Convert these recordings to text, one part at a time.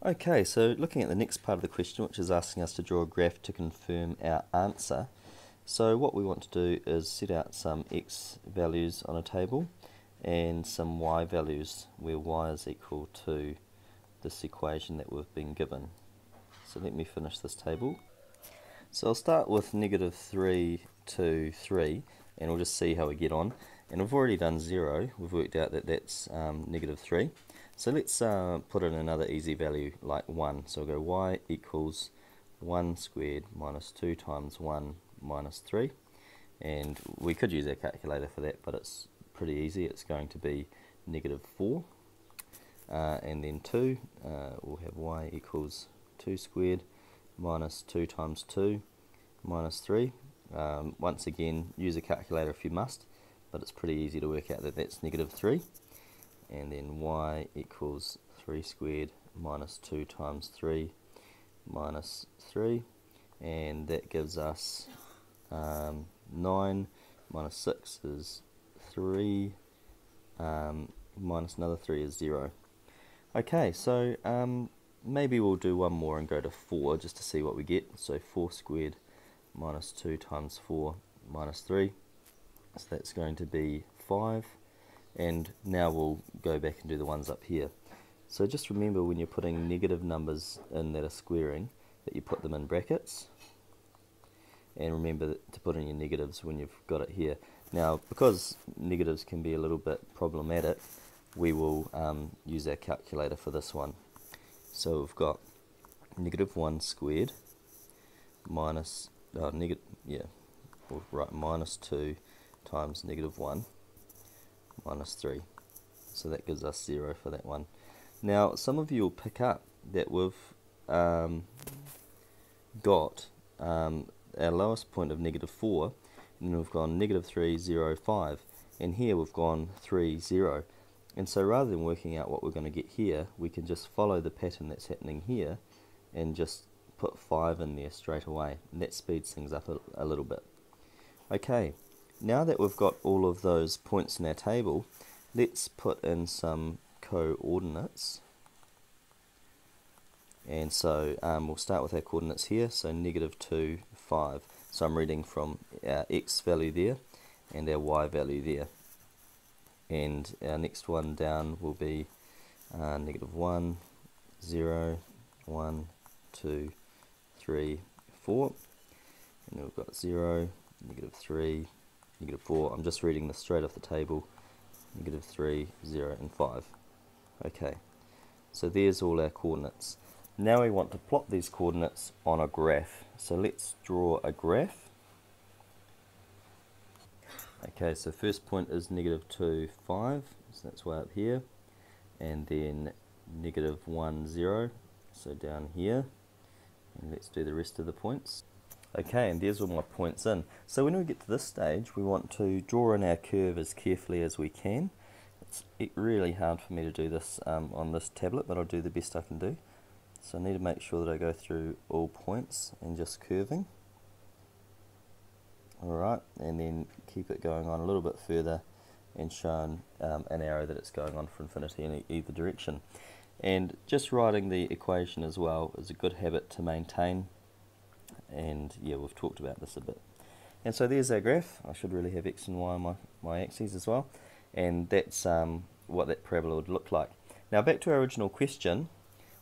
Okay, so looking at the next part of the question, which is asking us to draw a graph to confirm our answer. So what we want to do is set out some x values on a table and some y values where y is equal to this equation that we've been given. So let me finish this table. So I'll start with negative 3, 2, 3, and we'll just see how we get on. And we've already done 0. We've worked out that that's negative 3. So let's put in another easy value like 1. So we'll go y equals 1 squared minus 2 times 1 minus 3. And we could use our calculator for that, but it's pretty easy. It's going to be negative 4. And then 2, we'll have y equals 2 squared minus 2 times 2 minus 3. Once again, use a calculator if you must, but it's pretty easy to work out that that's negative 3. And then y equals 3 squared minus 2 times 3 minus 3. And that gives us 9 minus 6 is 3, minus another 3 is 0. Okay, so maybe we'll do one more and go to 4 just to see what we get. So 4 squared minus 2 times 4 minus 3. So that's going to be 5. And now we'll go back and do the ones up here. So just remember when you're putting negative numbers in that are squaring, that you put them in brackets. And remember to put in your negatives when you've got it here. Now, because negatives can be a little bit problematic, we will use our calculator for this one. So we've got negative 1 squared minus, we'll write minus 2 times negative 1 minus 3. So that gives us 0 for that one. Now, some of you will pick up that we've got our lowest point of negative 4, and we've gone negative 3, 0, 5, and here we've gone 3, 0. And so rather than working out what we're going to get here, we can just follow the pattern that's happening here and just put 5 in there straight away, and that speeds things up a little bit. Okay, now that we've got all of those points in our table, let's put in some coordinates. And so we'll start with our coordinates here, so negative 2, 5. So I'm reading from our x value there and our y value there. And our next one down will be negative 1, 0, 1, 2, 3, 4. And then we've got 0, negative 3, negative 4. I'm just reading this straight off the table. Negative 3, 0, and 5. Okay, so there's all our coordinates. Now we want to plot these coordinates on a graph. So let's draw a graph. Okay, so first point is negative 2, 5, so that's way up here. And then negative 1, 0, so down here. And let's do the rest of the points. Okay, and there's all my points in. So when we get to this stage, we want to draw in our curve as carefully as we can. It's really hard for me to do this on this tablet, but I'll do the best I can do. So I need to make sure that I go through all points and just curving. Alright, and then keep it going on a little bit further and showing an arrow that it's going on for infinity in either direction. And just writing the equation as well is a good habit to maintain. And yeah, we've talked about this a bit. And so there's our graph. I should really have x and y on my axes as well. And that's what that parabola would look like. Now back to our original question,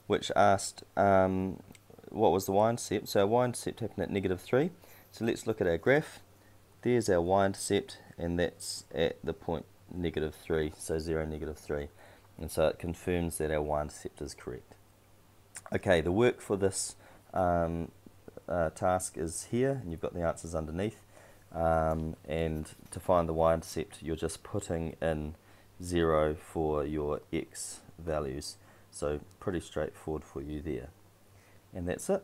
which asked what was the y-intercept. So our y-intercept happened at negative 3. So let's look at our graph. There's our y-intercept, and that's at the point negative 3, so 0, negative 3. And so it confirms that our y-intercept is correct. Okay, the work for this task is here, and you've got the answers underneath. And to find the y-intercept, you're just putting in 0 for your x values. So pretty straightforward for you there. And that's it.